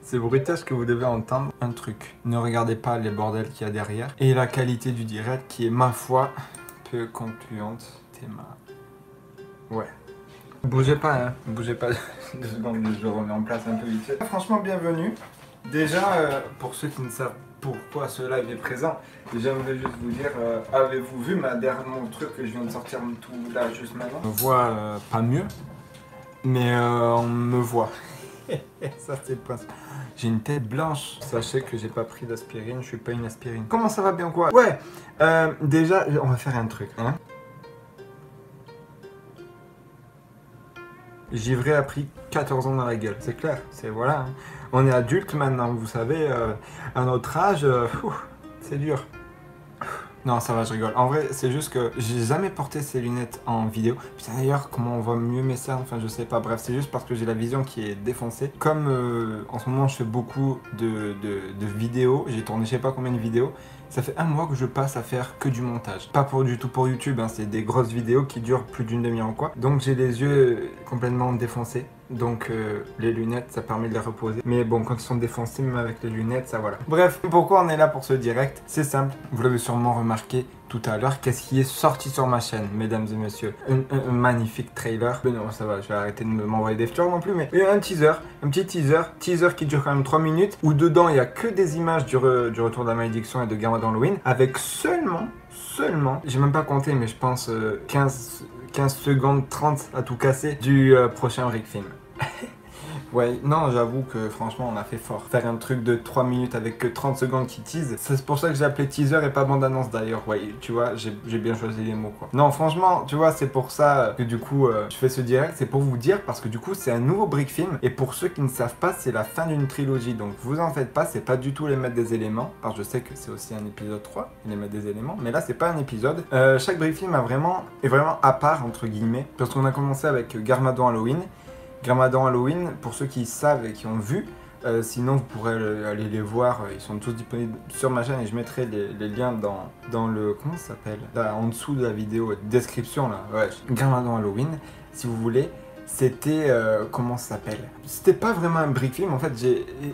C'est bruitage que vous devez entendre un truc. Ne regardez pas les bordels qu'il y a derrière. Et la qualité du direct qui est, ma foi, peu concluante. T'es ma... Ouais. Bougez pas, hein. Bougez pas 2 secondes, je le remets en place un peu vite fait. Franchement, bienvenue. Déjà, pour ceux qui ne savent pourquoi ce live est présent, déjà, je voulais juste vous dire, avez-vous vu mon truc que je viens de sortir tout là juste maintenant? On me voit pas mieux, mais on me voit. Ça, c'est le principe. J'ai une tête blanche. Sachez que j'ai pas pris d'aspirine, je suis pas une aspirine. Comment ça va bien quoi? Ouais, déjà, on va faire un truc, hein. Givré a pris 14 ans dans la gueule, c'est clair, c'est voilà. Hein. On est adulte maintenant, vous savez, à notre âge, c'est dur. Non, ça va, je rigole. En vrai, c'est juste que j'ai jamais porté ces lunettes en vidéo. Putain, d'ailleurs, comment on voit mieux mes cernes? Enfin, je sais pas. Bref, c'est juste parce que j'ai la vision qui est défoncée. Comme en ce moment, je fais beaucoup de vidéos. J'ai tourné je sais pas combien de vidéos. Ça fait 1 mois que je passe à faire que du montage. Pas du tout pour YouTube, hein, c'est des grosses vidéos qui durent plus d'1 demi-heure ou quoi. Donc j'ai les yeux complètement défoncés. Donc les lunettes, ça permet de les reposer. Mais bon, quand ils sont défoncés, même avec les lunettes, ça voilà. Bref, pourquoi on est là pour ce direct? C'est simple, vous l'avez sûrement remarqué tout à l'heure. Qu'est-ce qui est sorti sur ma chaîne, mesdames et messieurs? Un magnifique trailer. Mais non, ça va, je vais arrêter de m'envoyer des fleurs non plus. Mais un teaser, un petit teaser qui dure quand même 3 minutes. Où dedans, il n'y a que des images du retour de la malédiction et de Garma d'Halloween. Avec seulement, j'ai même pas compté, mais je pense 15 secondes 30 à tout casser du prochain Brick Film. Ouais, non, j'avoue que franchement, on a fait fort. Faire un truc de 3 minutes avec que 30 secondes qui tease, c'est pour ça que j'ai appelé teaser et pas bande-annonce d'ailleurs. Ouais, tu vois, j'ai bien choisi les mots quoi. Non, franchement, tu vois, c'est pour ça que du coup, je fais ce direct. C'est pour vous dire, parce que du coup, c'est un nouveau Brick Film. Et pour ceux qui ne savent pas, c'est la fin d'une trilogie. Donc, vous en faites pas, c'est pas du tout les maîtres des éléments. Parce que je sais que c'est aussi un épisode 3, les maîtres des éléments. Mais là, c'est pas un épisode. Chaque Brick Film est vraiment à part, entre guillemets. Parce qu'on a commencé avec Garmadon Halloween. Garmadon Halloween, pour ceux qui savent et qui ont vu, sinon vous pourrez aller les voir, ils sont tous disponibles sur ma chaîne et je mettrai les liens dans le... comment ça s'appelle? Là, en dessous de la vidéo, description là, ouais. Garmadon Halloween, si vous voulez, c'était... comment ça s'appelle? C'était pas vraiment un brick film en fait,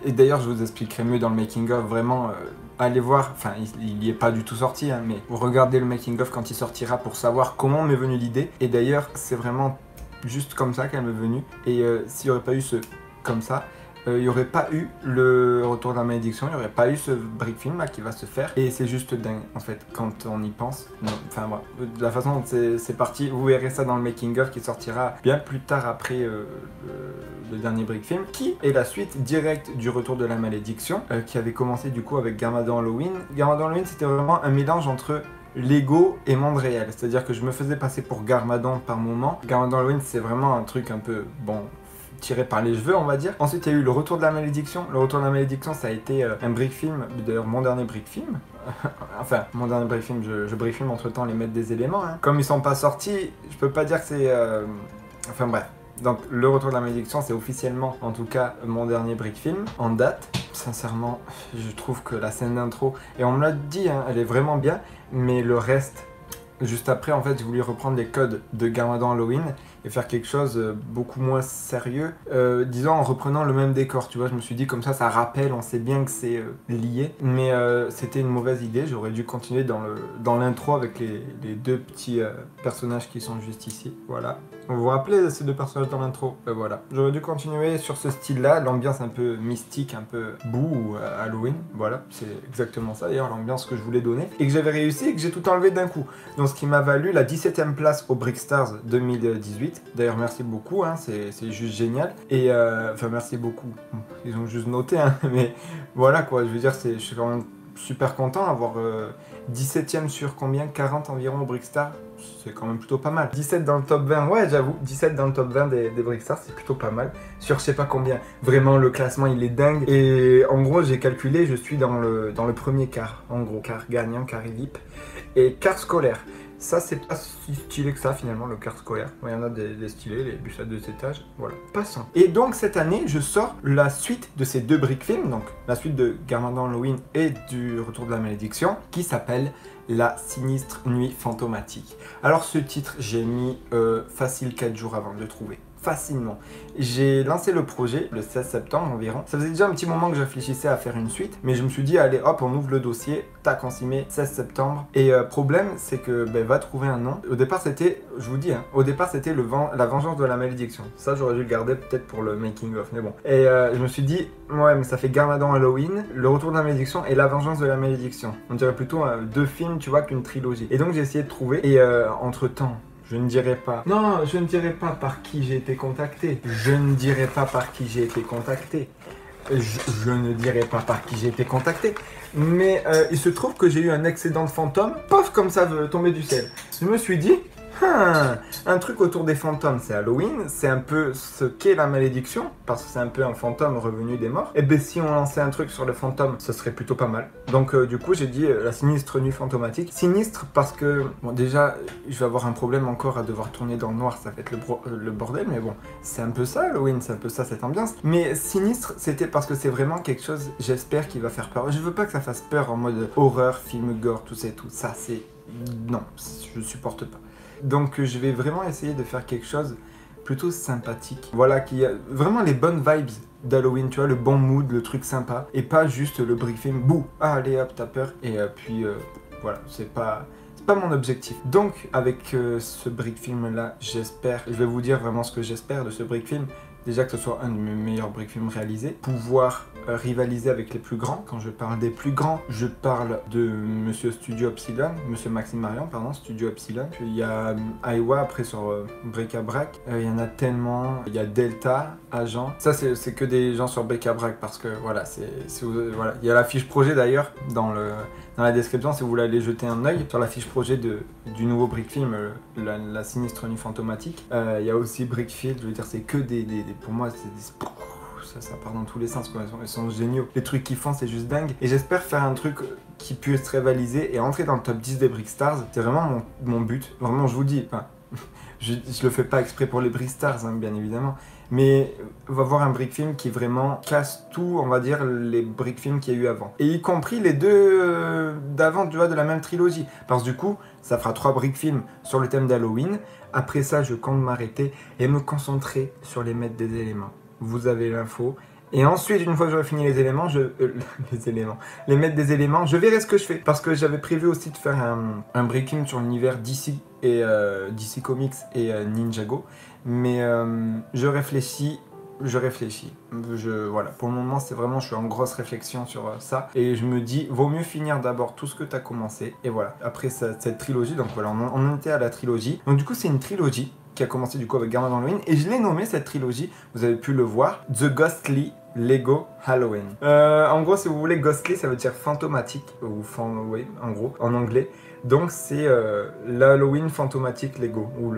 et d'ailleurs je vous expliquerai mieux dans le making of, vraiment... allez voir, enfin il n'y est pas du tout sorti, hein, mais regardez le making of quand il sortira pour savoir comment m'est venue l'idée, et d'ailleurs c'est vraiment... juste comme ça qu'elle m'est venue. Et s'il n'y aurait pas eu ce comme ça, il n'y aurait pas eu le retour de la malédiction, il n'y aurait pas eu ce brick film là qui va se faire. Et c'est juste dingue en fait quand on y pense. Non, enfin voilà, de la façon dont c'est parti, vous verrez ça dans le making of qui sortira bien plus tard après le dernier brick film, qui est la suite directe du retour de la malédiction, qui avait commencé du coup avec Garmadon Halloween. Garmadon Halloween, c'était vraiment un mélange entre Lego et monde réel, c'est-à-dire que je me faisais passer pour Garmadon par moment. Garmadon Halloween, c'est vraiment un truc un peu, bon, tiré par les cheveux, on va dire. Ensuite, il y a eu le retour de la malédiction. Le retour de la malédiction, ça a été un brick film, d'ailleurs mon dernier brick film. Enfin, mon dernier brick film, je brick film entre temps les maîtres des éléments. Hein. Comme ils sont pas sortis, je peux pas dire que c'est... Enfin bref. Donc le retour de la malédiction, c'est officiellement, en tout cas, mon dernier brick film en date. Sincèrement, je trouve que la scène d'intro, et on me l'a dit, hein, elle est vraiment bien, mais le reste, juste après, en fait, j'ai voulu reprendre les codes de Garmadon Halloween et faire quelque chose beaucoup moins sérieux, disons en reprenant le même décor, tu vois, je me suis dit comme ça rappelle, on sait bien que c'est lié, mais c'était une mauvaise idée, j'aurais dû continuer dans l'intro avec les 2 petits personnages qui sont juste ici, voilà. Vous vous rappelez ces 2 personnages dans l'intro? Voilà. J'aurais dû continuer sur ce style-là, l'ambiance un peu mystique, un peu bouh, Halloween, voilà, c'est exactement ça d'ailleurs l'ambiance que je voulais donner, et que j'avais réussi et que j'ai tout enlevé d'un coup. Donc ce qui m'a valu la 17e place au Brickstars 2018. D'ailleurs merci beaucoup, hein, c'est juste génial. Et enfin merci beaucoup, ils ont juste noté, hein, mais voilà quoi, je veux dire, je suis quand même super content d'avoir 17e sur combien? 40 environ au Brickstars. C'est quand même plutôt pas mal. 17 dans le top 20, ouais j'avoue, 17 dans le top 20 des Brickstars, c'est plutôt pas mal. Sur je sais pas combien, vraiment le classement il est dingue. Et en gros j'ai calculé, je suis dans le premier quart, en gros, quart gagnant, quart élite et quart scolaire. Ça, c'est pas si stylé que ça, finalement, le quart scolaire. Il y en a des stylés, les bus à 2 étages, voilà. Passons. Et donc, cette année, je sors la suite de ces 2 brick films, donc la suite de Garmadon Halloween et du Retour de la Malédiction, qui s'appelle La Sinistre Nuit Fantomatique. Alors, ce titre, j'ai mis facile 4 jours avant de le trouver. facilement. J'ai lancé le projet le 16 septembre environ. Ça faisait déjà un petit moment que je réfléchissais à faire une suite, mais je me suis dit, allez hop, on ouvre le dossier, tac, on s'y met, 16 septembre. Et problème, c'est que va trouver un nom. Au départ, c'était, je vous dis, hein, au départ, c'était la vengeance de la malédiction. Ça, j'aurais dû le garder peut-être pour le making of, mais bon. Et je me suis dit, ouais, mais ça fait Garmadon Halloween, le retour de la malédiction et la vengeance de la malédiction. On dirait plutôt 2 films, tu vois, qu'une trilogie. Et donc, j'ai essayé de trouver, et entre-temps, je ne dirai pas. Non, je ne dirai pas par qui j'ai été contacté. Je ne dirai pas par qui j'ai été contacté. Je ne dirai pas par qui j'ai été contacté. Mais il se trouve que j'ai eu un excédent de fantômes. Pof, comme ça veut tomber du ciel. Je me suis dit, un truc autour des fantômes, c'est Halloween, c'est un peu ce qu'est la malédiction, parce que c'est un peu un fantôme revenu des morts. Et ben si on lançait un truc sur le fantôme, ce serait plutôt pas mal. Donc du coup j'ai dit la sinistre nuit fantomatique. Sinistre parce que, bon déjà, je vais avoir un problème encore à devoir tourner dans le noir, ça va être le bordel, mais bon, c'est un peu ça Halloween, c'est un peu ça cette ambiance. Mais sinistre, c'était parce que c'est vraiment quelque chose, j'espère, qui va faire peur. Je veux pas que ça fasse peur en mode horreur, film gore, tout ça et tout. Ça c'est... non, je supporte pas. Donc je vais vraiment essayer de faire quelque chose plutôt sympathique. Voilà, qui a vraiment les bonnes vibes d'Halloween, tu vois, le bon mood, le truc sympa. Et pas juste le brick film, bouh, allez hop, t'as peur. Et puis voilà, c'est pas mon objectif. Donc avec ce brick film là, j'espère, je vais vous dire vraiment ce que j'espère de ce brick film. Déjà que ce soit un de mes meilleurs brick films réalisés, pouvoir rivaliser avec les plus grands. Quand je parle des plus grands, je parle de Monsieur Studio Epsilon, Monsieur Maxime Marion, pardon, Studio Epsilon. Puis il y a Aiwa après sur Bric à Brac. Il y en a tellement. Il y a Delta, Agent. Ça c'est que des gens sur Bric à Brac parce que voilà, voilà. Il y a la fiche projet d'ailleurs dans la description si vous voulez aller jeter un œil sur la fiche projet du nouveau brick film, la sinistre nuit fantomatique. Il y a aussi Brickfield, je veux dire c'est que pour moi c'est des... Ça part dans tous les sens, quoi. Ils sont géniaux. Les trucs qu'ils font, c'est juste dingue. Et j'espère faire un truc qui puisse rivaliser et entrer dans le top 10 des Brick Stars. C'est vraiment mon but. Vraiment, je vous dis, enfin, je le fais pas exprès pour les Brick Stars, hein, bien évidemment. Mais on va voir un brick film qui vraiment casse tout, on va dire, les brick films qu'il y a eu avant. Et y compris les deux d'avant, tu vois, de la même trilogie. Parce que du coup, ça fera 3 brick films sur le thème d'Halloween. Après ça, je compte m'arrêter et me concentrer sur les maîtres des éléments. Vous avez l'info. Et ensuite, une fois que j'aurai fini les éléments, les maîtres des éléments, je verrai ce que je fais. Parce que j'avais prévu aussi de faire un brick film sur l'univers DC et DC Comics et Ninjago. Mais je réfléchis. Voilà, pour le moment, c'est vraiment, je suis en grosse réflexion sur ça. Et je me dis, vaut mieux finir d'abord tout ce que tu as commencé. Et voilà, après cette trilogie, donc voilà, on en était à la trilogie. Donc du coup, c'est une trilogie qui a commencé du coup avec Garmadon Halloween. Et je l'ai nommé cette trilogie, vous avez pu le voir, The Ghostly Lego Halloween. En gros, si vous voulez, Ghostly, ça veut dire fantomatique, ou oui, en gros, en anglais. Donc c'est l'Halloween fantomatique Lego, ou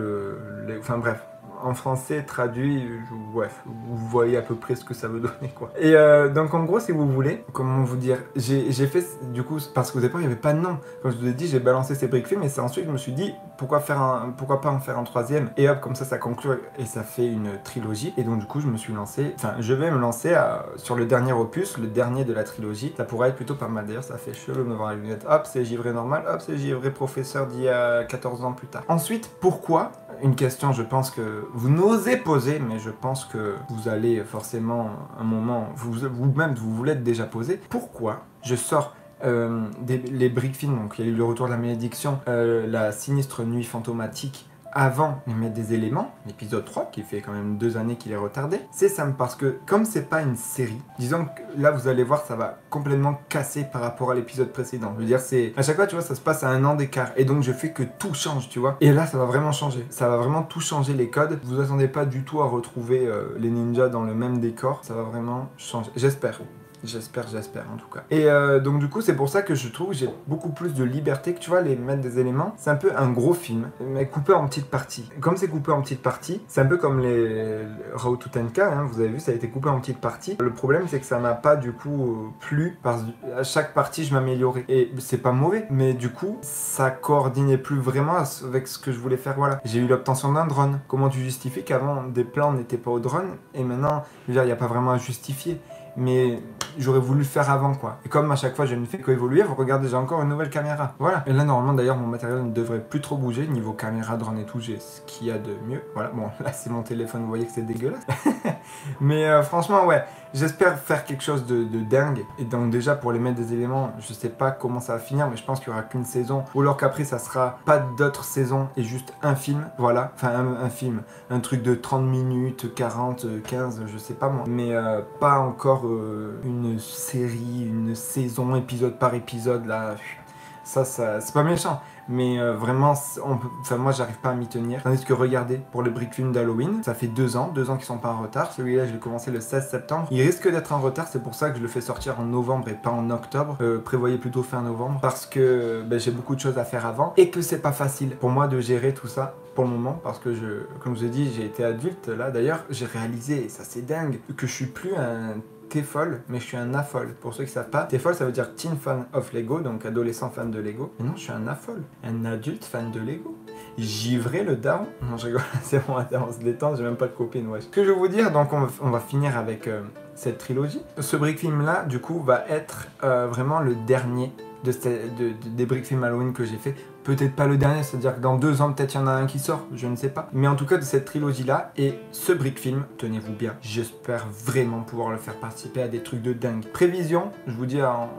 enfin bref. En français traduit, bref, vous voyez à peu près ce que ça veut donner, quoi. Et donc en gros, si vous voulez, comment vous dire, j'ai fait, du coup, parce qu'au départ, il n'y avait pas de nom. Comme je vous ai dit, j'ai balancé ces brick films, et c'est ensuite, je me suis dit, pourquoi pas en faire un 3e, et hop, comme ça conclut, et ça fait une trilogie. Et donc du coup, je me suis lancé, enfin, je vais me lancer sur le dernier opus, le dernier de la trilogie. Ça pourrait être plutôt pas mal, d'ailleurs, ça fait chelou de me voir les lunettes. Hop, c'est Givré normal, hop, c'est Givré professeur d'il y a 14 ans plus tard. Ensuite, pourquoi? Une question, je pense que vous n'osez poser, mais je pense que vous allez forcément, un moment, vous-même, vous vous l'êtes déjà posé. Pourquoi je sors les brick films, donc il y a eu le retour de la malédiction, la sinistre nuit fantomatique, avant les maîtres des éléments, l'épisode 3, qui fait quand même 2 années qu'il est retardé, c'est simple parce que comme c'est pas une série, disons que là vous allez voir ça va complètement casser par rapport à l'épisode précédent. Je veux dire, c'est à chaque fois tu vois ça se passe à 1 an d'écart et donc je fais que tout change, tu vois. Et là ça va vraiment changer, ça va vraiment tout changer les codes. Vous attendez pas du tout à retrouver les ninjas dans le même décor, ça va vraiment changer, j'espère. J'espère en tout cas. Et donc du coup c'est pour ça que je trouve que j'ai beaucoup plus de liberté que tu vois les maîtres des éléments. C'est un peu un gros film, mais coupé en petites parties. Comme c'est coupé en petites parties, c'est un peu comme les Road to Tenka, hein, vous avez vu ça a été coupé en petites parties. Le problème c'est que ça m'a pas du coup plu parce qu'à chaque partie je m'améliorais. Et c'est pas mauvais, mais du coup ça coordonnait plus vraiment avec ce que je voulais faire. Voilà. J'ai eu l'obtention d'un drone. Comment tu justifies qu'avant des plans n'étaient pas au drone et maintenant je veux dire il n'y a pas vraiment à justifier. mais j'aurais voulu le faire avant quoi. Et comme à chaque fois je ne fais qu'évoluer, vous regardez, j'ai encore une nouvelle caméra. Voilà. Et là normalement d'ailleurs mon matériel ne devrait plus trop bouger. Niveau caméra, drone et tout, j'ai ce qu'il y a de mieux. Voilà, bon là c'est mon téléphone, vous voyez que c'est dégueulasse. Mais franchement ouais, j'espère faire quelque chose de dingue. Et donc déjà pour les mettre des éléments, je sais pas comment ça va finir, mais je pense qu'il y aura qu'une saison. Ou alors qu'après ça sera pas d'autres saisons et juste un film. Voilà, enfin un film. Un truc de 30 minutes, 40, 15, je sais pas moi. Mais pas encore une série, une saison, épisode par épisode là. Ça c'est pas méchant. Mais vraiment, moi j'arrive pas à m'y tenir. Tandis que regardez, pour le brick film d'Halloween, ça fait 2 ans qu'ils sont pas en retard. Celui-là, je l'ai commencé le 16 septembre. Il risque d'être en retard, c'est pour ça que je le fais sortir en novembre et pas en octobre. Prévoyez plutôt fin novembre, parce que j'ai beaucoup de choses à faire avant et que c'est pas facile pour moi de gérer tout ça pour le moment, parce que comme je vous ai dit, j'ai été adulte là. D'ailleurs, j'ai réalisé, et ça c'est dingue, que je suis plus un T-folle, mais je suis un AFOL. Pour ceux qui savent pas, T-folle ça veut dire Teen Fan of Lego, donc adolescent fan de Lego. Mais non, je suis un AFOL, un adulte fan de Lego. Givré le daron. Non, je rigole, c'est bon, on se détend, j'ai même pas de copine, ouais. Ce que je veux vous dire, donc on va finir avec cette trilogie. Ce brick film là, du coup, va être vraiment le dernier des brick films Halloween que j'ai fait. Peut-être pas le dernier, c'est-à-dire que dans 2 ans, peut-être il y en a un qui sort, je ne sais pas. Mais en tout cas, de cette trilogie-là, et ce brick film, tenez-vous bien, j'espère vraiment pouvoir le faire participer à des trucs de dingue. Prévision, je vous dis en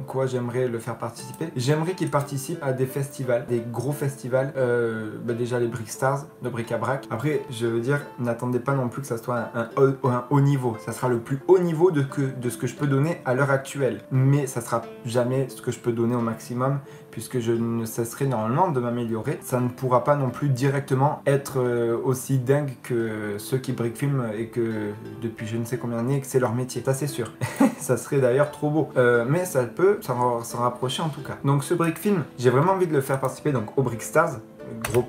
quoi j'aimerais le faire participer. J'aimerais qu'il participe à des festivals, des gros festivals, déjà les Brick Stars, de bric-à-brac. Après, je veux dire, n'attendez pas non plus que ça soit un haut niveau. Ça sera le plus haut niveau de ce que je peux donner à l'heure actuelle. Mais ça sera jamais ce que je peux donner au maximum, puisque je ne cesserai normalement de m'améliorer. Ça ne pourra pas non plus directement être aussi dingue que ceux qui brick film et que depuis je ne sais combien d'années que c'est leur métier. Ça c'est sûr. Ça serait d'ailleurs trop beau. Mais ça peut s'en rapprocher en tout cas. Donc ce brick film, j'ai vraiment envie de le faire participer donc au Brick Stars.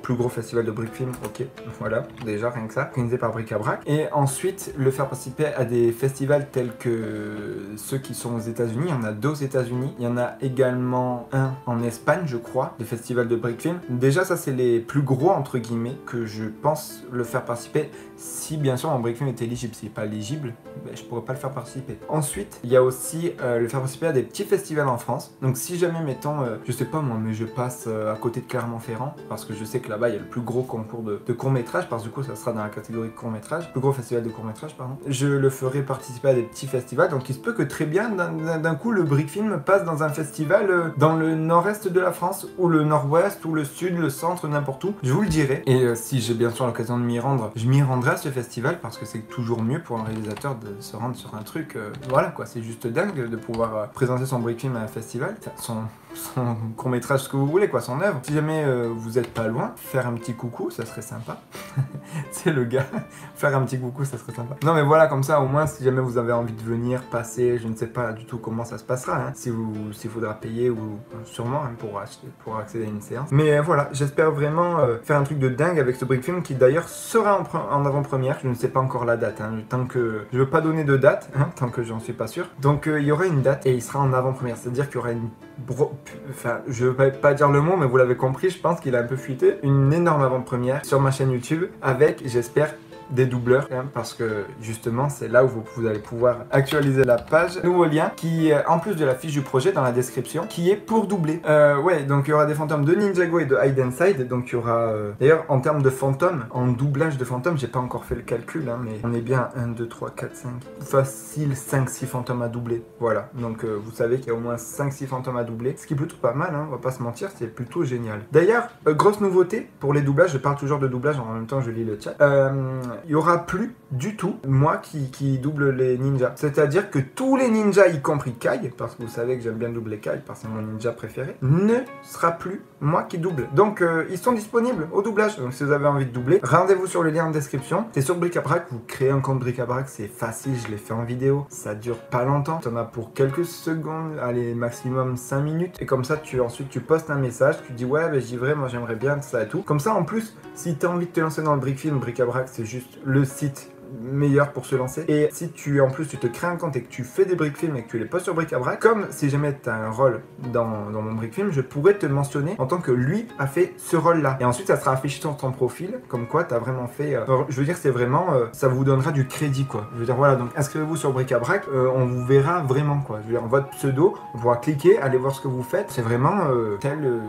Plus gros festival de brick film, ok, voilà, déjà rien que ça, organisé par Bric-à-Brac. Et ensuite, le faire participer à des festivals tels que ceux qui sont aux États-Unis. Il y en a 2 aux États-Unis, il y en a également un en Espagne, je crois, des festivals de brick film. Déjà, ça, c'est les plus gros, entre guillemets, que je pense le faire participer si, bien sûr, mon brick film est éligible. S'il n'est pas éligible, je pourrais pas le faire participer. Ensuite, il y a aussi le faire participer à des petits festivals en France. Donc, si jamais, mettons, je sais pas moi, mais je passe à côté de Clermont-Ferrand, parce que je sais que là-bas il y a le plus gros concours de court-métrage, parce que du coup ça sera dans la catégorie de court-métrage, plus gros festival de court-métrage, pardon. Je le ferai participer à des petits festivals, donc il se peut que très bien d'un coup le brick film passe dans un festival dans le nord-est de la France, ou le nord-ouest, ou le sud, le centre, n'importe où. Je vous le dirai, et si j'ai bien sûr l'occasion de m'y rendre, je m'y rendrai à ce festival, parce que c'est toujours mieux pour un réalisateur de se rendre sur un truc, voilà quoi, c'est juste dingue de pouvoir présenter son brick film à un festival, son court-métrage, ce que vous voulez quoi, son œuvre. Si jamais vous êtes pas loin, faire un petit coucou, ça serait sympa. C'est le gars, faire un petit coucou, ça serait sympa. Non mais voilà, comme ça au moins si jamais vous avez envie de venir passer, je ne sais pas du tout comment ça se passera, hein, s'il faudra payer ou sûrement hein, pour accéder à une séance. Mais voilà, j'espère vraiment faire un truc de dingue avec ce brick film qui d'ailleurs sera en avant-première. Je ne sais pas encore la date, hein, tant que je veux pas donner de date, hein, tant que j'en suis pas sûr. Donc il y aura une date et il sera en avant-première, c'est-à-dire qu'il y aura une enfin, je vais pas dire le mot, mais vous l'avez compris, je pense qu'il a un peu fuité. Une énorme avant-première sur ma chaîne YouTube avec, j'espère, des doubleurs, hein, parce que justement c'est là où vous allez pouvoir actualiser la page. Nouveau lien qui, en plus de la fiche du projet dans la description, qui est pour doubler. Ouais, donc il y aura des fantômes de Ninjago et de Hide and Side, donc il y aura... D'ailleurs, en termes de fantômes, en doublage de fantômes, j'ai pas encore fait le calcul, hein, mais on est bien 1, 2, 3, 4, 5... Facile 5-6 fantômes à doubler. Voilà, donc vous savez qu'il y a au moins 5-6 fantômes à doubler, ce qui est plutôt pas mal, hein, on va pas se mentir, c'est plutôt génial. D'ailleurs, grosse nouveauté pour les doublages, je parle toujours de doublage, en même temps je lis le chat. Il n'y aura plus du tout moi qui double les ninjas. C'est-à-dire que tous les ninjas, y compris Kai, parce que vous savez que j'aime bien doubler Kai, parce que c'est mon ninja préféré, ne sera plus moi qui double. Donc ils sont disponibles au doublage. Donc si vous avez envie de doubler, rendez-vous sur le lien en description. C'est sur Bric-à-Brac, vous créez un compte Bric-à-Brac, c'est facile, je l'ai fait en vidéo. Ça dure pas longtemps, tu en as pour quelques secondes, allez maximum 5 minutes. Et comme ça, ensuite tu postes un message, tu dis ouais, j'y vais, moi j'aimerais bien ça et tout. Comme ça en plus, si tu as envie de te lancer dans le brick film, Bric-à-Brac, c'est juste le site meilleur pour se lancer. Et si tu en plus tu te crées un compte et que tu fais des brick films et que tu les postes sur Bric-à-Brac, comme si jamais tu as un rôle dans mon brick film, je pourrais te le mentionner en tant que lui a fait ce rôle là. Et ensuite ça sera affiché sur ton profil comme quoi tu as vraiment fait. Je veux dire, c'est vraiment ça vous donnera du crédit quoi. Je veux dire voilà, donc inscrivez-vous sur Bric-à-Brac, on vous verra vraiment quoi. Je veux dire, votre pseudo, on pourra cliquer, aller voir ce que vous faites. C'est vraiment tel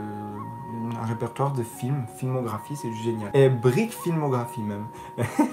un répertoire de films, filmographie, c'est génial. Et brick filmographie même.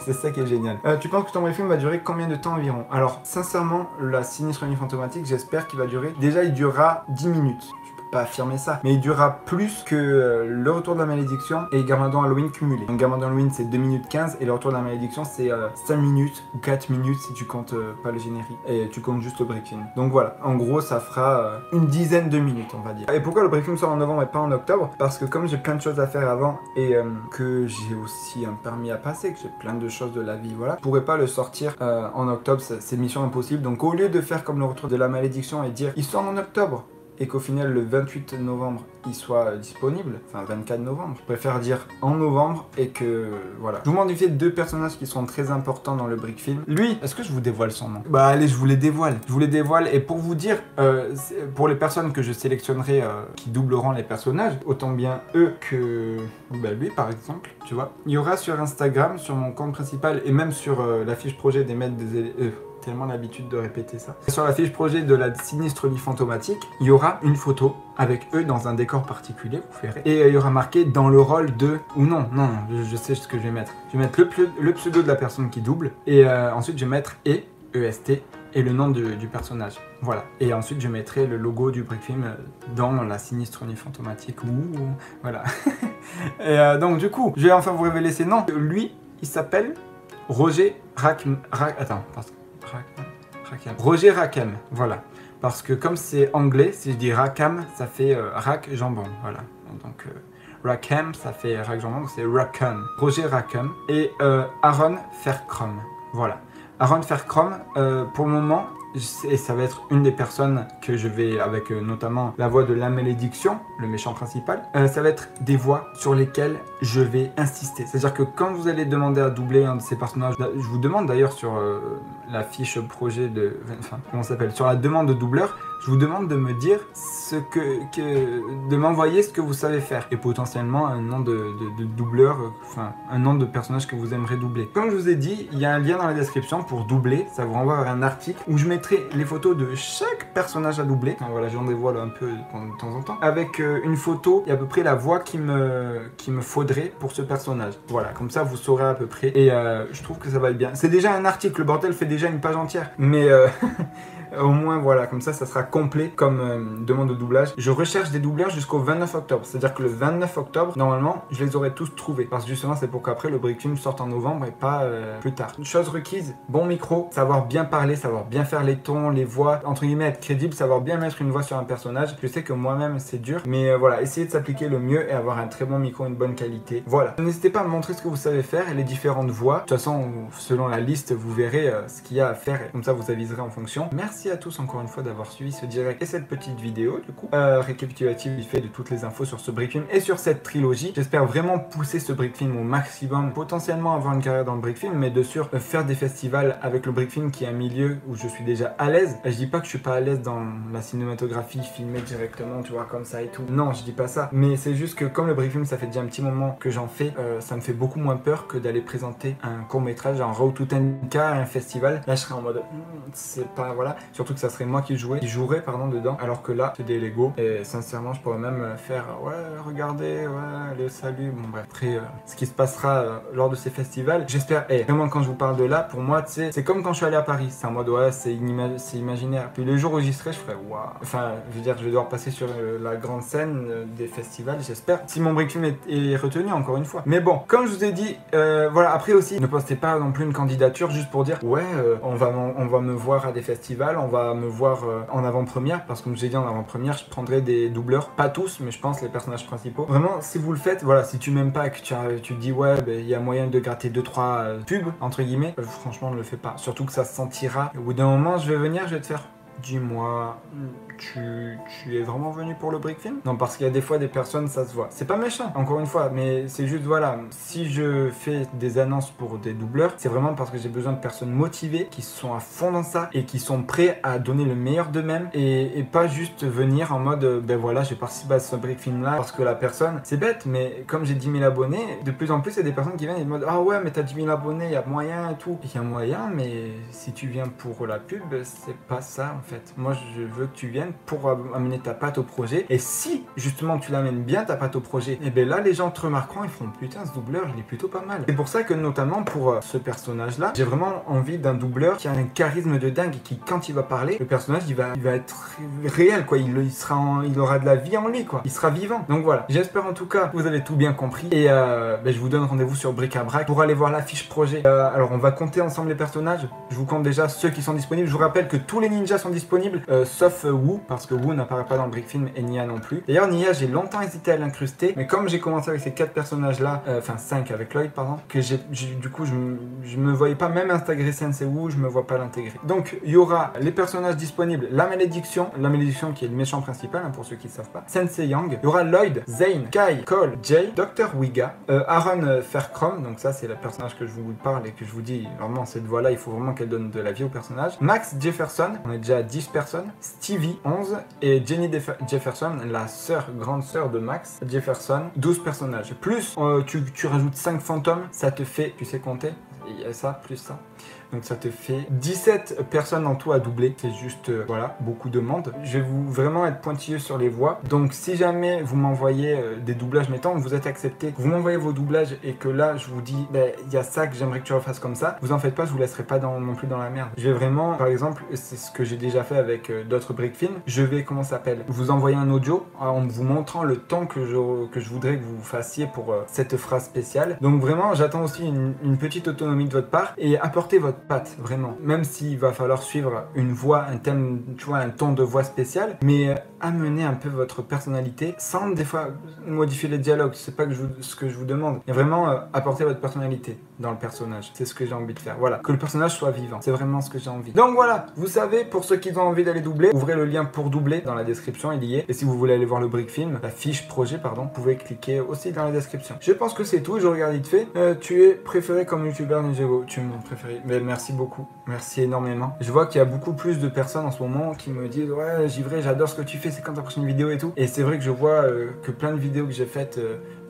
C'est ça qui est génial. Tu penses que ton brick film va durer combien de temps environ? Alors, sincèrement, la sinistre nuit fantomatique, j'espère qu'il va durer. Déjà, il durera 10 minutes. Pas affirmer ça, mais il durera plus que le retour de la malédiction et Garmadon Halloween cumulé. Donc Garmadon Halloween c'est 2 minutes 15 et le retour de la malédiction c'est 5 minutes ou 4 minutes si tu comptes pas le générique et tu comptes juste le break film. Donc voilà, en gros ça fera une dizaine de minutes on va dire. Et pourquoi le break film sort en novembre et pas en octobre? Parce que comme j'ai plein de choses à faire avant et que j'ai aussi un permis à passer, que j'ai plein de choses de la vie, voilà, je pourrais pas le sortir en octobre, c'est mission impossible. Donc au lieu de faire comme le retour de la malédiction et dire il sort en octobre, et qu'au final le 28 novembre il soit disponible, enfin 24 novembre, je préfère dire en novembre et que voilà. Je vous modifie 2 personnages qui sont très importants dans le brick film. Lui, est-ce que je vous dévoile son nom? Bah allez, je vous les dévoile. Je vous les dévoile et pour vous dire, pour les personnes que je sélectionnerai qui doubleront les personnages, autant bien eux que bah, lui par exemple, tu vois. Il y aura sur Instagram, sur mon compte principal et même sur la fiche projet des maîtres des élèves. Tellement l'habitude de répéter ça. Sur la fiche projet de la sinistre nuit fantomatique, il y aura une photo avec eux dans un décor particulier, vous verrez. Et il y aura marqué dans le rôle de... Ou non, je sais ce que je vais mettre. Je vais mettre le pseudo de la personne qui double. Et ensuite, je vais mettre EST et le nom du personnage. Voilà. Et ensuite, je mettrai le logo du brick film dans la sinistre nuit fantomatique. Ouh, voilà. Et donc, du coup, je vais enfin vous révéler ses noms. Lui, il s'appelle Roger Roger Rackham, voilà. Parce que comme c'est anglais, si je dis Rackham, ça fait rack jambon, voilà. Donc Rackham, ça fait rack jambon, donc c'est Rackham. Roger Rackham et Aaron Faircroft, voilà. Aaron Faircroft, pour le moment, et ça va être une des personnes que je vais, avec notamment la voix de la malédiction, le méchant principal, ça va être des voix sur lesquelles je vais insister. C'est-à-dire que quand vous allez demander à doubler un de ces personnages, je vous demande d'ailleurs sur la fiche projet de... Enfin, comment ça s'appelle? Sur la demande de doubleur, je vous demande de me dire de m'envoyer ce que vous savez faire et potentiellement un nom de doubleur, enfin un nom de personnage que vous aimeriez doubler. Comme je vous ai dit, il y a un lien dans la description pour doubler, ça vous renvoie vers un article où je mettrai les photos de chaque personnage à doubler. Enfin, voilà, j'en dévoile un peu de temps en temps, avec une photo et à peu près la voix qu'il me faudrait pour ce personnage. Voilà, comme ça vous saurez à peu près et je trouve que ça va être bien. C'est déjà un article, le bordel fait déjà une page entière, mais au moins voilà, comme ça sera complet comme demande de doublage. Je recherche des doubleurs jusqu'au 29 octobre, c'est-à-dire que le 29 octobre, normalement, je les aurai tous trouvés. Parce que justement, c'est pour qu'après le brick film sorte en novembre et pas plus tard. Une chose requise, bon micro, savoir bien parler, savoir bien faire les tons, les voix, entre guillemets être crédible, savoir bien mettre une voix sur un personnage. Je sais que moi-même c'est dur, mais voilà, essayez de s'appliquer le mieux et avoir un très bon micro, une bonne qualité. Voilà. N'hésitez pas à me montrer ce que vous savez faire et les différentes voix. De toute façon, selon la liste, vous verrez ce qu'il y a à faire et comme ça vous aviserez en fonction. Merci à tous encore une fois d'avoir suivi ce direct et cette petite vidéo du coup. Récapitulatif vite fait de toutes les infos sur ce brick film et sur cette trilogie. J'espère vraiment pousser ce brick film au maximum, potentiellement avoir une carrière dans le brick film, mais de sûr faire des festivals avec le brick film qui est un milieu où je suis déjà à l'aise. Je dis pas que je suis pas à l'aise dans la cinématographie, filmer directement, tu vois, comme ça et tout. Non, je dis pas ça, mais c'est juste que comme le brick film ça fait déjà un petit moment que j'en fais, ça me fait beaucoup moins peur que d'aller présenter un court métrage en Road to 10K à un festival. Là je serais en mode c'est pas, voilà, surtout que ça serait moi qui jouerais dedans, alors que là c'est des Lego et sincèrement je pourrais même faire ouais regardez, ouais le salut, bon bref. Après ce qui se passera lors de ces festivals, j'espère, vraiment quand je vous parle de là, pour moi tu sais, c'est comme quand je suis allé à Paris, c'est en mode ouais c'est imaginaire, puis le jour où j'y serai je ferai waouh, enfin je veux dire je vais devoir passer sur la grande scène des festivals, j'espère, si mon brick film est retenu encore une fois. Mais bon, comme je vous ai dit, voilà, après aussi ne postez pas non plus une candidature juste pour dire ouais on va me voir à des festivals, on va me voir en avant-première, parce que comme je l'ai dit en avant-première, je prendrai des doubleurs, pas tous, mais je pense les personnages principaux. Vraiment, si vous le faites, voilà, si tu m'aimes pas et que tu te dis ouais, il y a moyen de gratter 2-3 pubs, entre guillemets, franchement ne le fais pas. Surtout que ça se sentira. Au bout d'un moment, je vais venir, je vais te faire dis-moi, tu es vraiment venu pour le brick film? Non, parce qu'il y a des fois des personnes, ça se voit. C'est pas méchant, encore une fois, mais c'est juste, voilà, si je fais des annonces pour des doubleurs, c'est vraiment parce que j'ai besoin de personnes motivées, qui sont à fond dans ça et qui sont prêts à donner le meilleur d'eux-mêmes et pas juste venir en mode, ben voilà, j'ai participé à ce brick film là parce que la personne, c'est bête, mais comme j'ai 10 000 abonnés, de plus en plus, il y a des personnes qui viennent et me disent, ah ouais, mais t'as 10 000 abonnés, il y a moyen et tout. Il y a moyen, mais si tu viens pour la pub, c'est pas ça en fait. Moi, je veux que tu viennes pour amener ta patte au projet. Et si justement tu l'amènes bien ta patte au projet, et bien là, les gens te remarqueront, ils feront putain, ce doubleur, il est plutôt pas mal. C'est pour ça que notamment pour ce personnage-là, j'ai vraiment envie d'un doubleur qui a un charisme de dingue et qui, quand il va parler, le personnage, il va être réel, quoi. Il aura de la vie en lui, quoi. Il sera vivant. Donc voilà. J'espère en tout cas que vous avez tout bien compris. Et ben, je vous donne rendez-vous sur Bric à Brac pour aller voir la fiche projet. Alors, on va compter ensemble les personnages. Je vous compte déjà ceux qui sont disponibles. Je vous rappelle que tous les ninjas sont disponibles, sauf Wu, parce que Wu n'apparaît pas dans le brick film et Nia non plus. D'ailleurs, Nia, j'ai longtemps hésité à l'incruster, mais comme j'ai commencé avec ces 4 personnages-là, enfin 5 avec Lloyd, pardon, que du coup, je me voyais pas même intégrer Sensei Wu, je me vois pas l'intégrer. Donc, il y aura les personnages disponibles, la malédiction qui est le méchant principal, hein, pour ceux qui ne savent pas, Sensei Yang. Il y aura Lloyd, Zane, Kai, Cole, Jay, Dr. Wiga, Aaron Faircroft, donc ça c'est le personnage que je vous parle et que je vous dis, vraiment cette voix-là, il faut vraiment qu'elle donne de la vie au personnage. Max Jefferson, on est déjà à 10 personnes. Stevie, 11. Et Jenny Jefferson, la grande sœur de Max Jefferson, 12 personnages. Plus, tu rajoutes 5 fantômes, ça te fait, tu sais compter? Il y a ça, plus ça. Donc ça te fait 17 personnes en tout à doubler. C'est juste, voilà, beaucoup de monde. Je vais vraiment être pointilleux sur les voix. Donc si jamais vous m'envoyez des doublages, mettons, vous êtes accepté, vous m'envoyez vos doublages et que là, je vous dis, ben, il y a ça que j'aimerais que tu refasses comme ça, vous en faites pas, je vous laisserai pas non plus dans la merde. Je vais vraiment, par exemple, c'est ce que j'ai déjà fait avec d'autres brick films, je vais, comment ça s'appelle, vous envoyer un audio en vous montrant le temps que je voudrais que vous fassiez pour cette phrase spéciale. Donc vraiment, j'attends aussi une petite autonomie de votre part et apportez votre patte, vraiment. Même s'il va falloir suivre une voix, un thème, tu vois, un ton de voix spécial, mais amenez un peu votre personnalité sans des fois modifier les dialogues. C'est pas ce que je vous demande. Mais vraiment apporter votre personnalité dans le personnage. C'est ce que j'ai envie de faire. Voilà. Que le personnage soit vivant. C'est vraiment ce que j'ai envie. Donc voilà. Vous savez, pour ceux qui ont envie d'aller doubler, ouvrez le lien pour doubler dans la description, il y est. Et si vous voulez aller voir le brick film, la fiche projet, pardon, vous pouvez cliquer aussi dans la description. Je pense que c'est tout. Je regarde vite fait. Tu es préféré comme youtubeur Ningego. Tu es mon préféré. Mais merci beaucoup. Merci énormément. Je vois qu'il y a beaucoup plus de personnes en ce moment qui me disent, ouais, Givré, j'adore ce que tu fais, c'est quand ta prochaine vidéo et tout. Et c'est vrai que je vois que plein de vidéos que j'ai faites,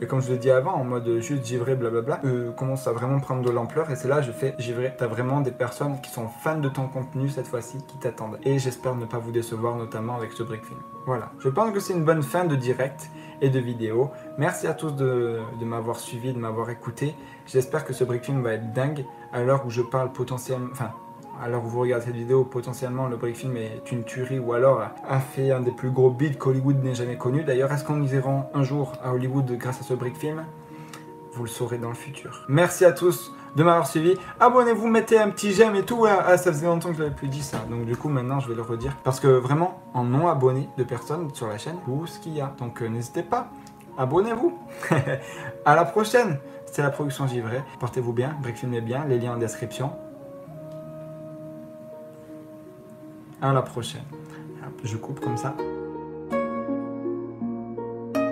et comme je l'ai dit avant, en mode juste Givré, blablabla, commence à vraiment prendre de l'ampleur. Et c'est là, je fais, Givré, t'as vraiment des personnes qui sont fans de ton contenu cette fois-ci, qui t'attendent. Et j'espère ne pas vous décevoir, notamment avec ce brick film. Voilà. Je pense que c'est une bonne fin de direct et de vidéo. Merci à tous de m'avoir suivi, de m'avoir écouté. J'espère que ce brick film va être dingue à l'heure où je parle potentiellement... Enfin, alors que vous regardez cette vidéo, potentiellement le brick film est une tuerie ou alors a fait un des plus gros beats qu'Hollywood n'ait jamais connu. D'ailleurs, est-ce qu'on ira un jour à Hollywood grâce à ce brick film? Vous le saurez dans le futur. Merci à tous de m'avoir suivi. Abonnez-vous, mettez un petit j'aime et tout. Ah, ça faisait longtemps que je n'avais plus dit ça. Donc du coup, maintenant, je vais le redire. Parce que vraiment, en non abonné de personnes sur la chaîne, tout ce qu'il y a. Donc n'hésitez pas, abonnez-vous. À la prochaine. C'était la production Givré. Portez-vous bien, brick film est bien, les liens en description. À la prochaine. Je coupe comme ça.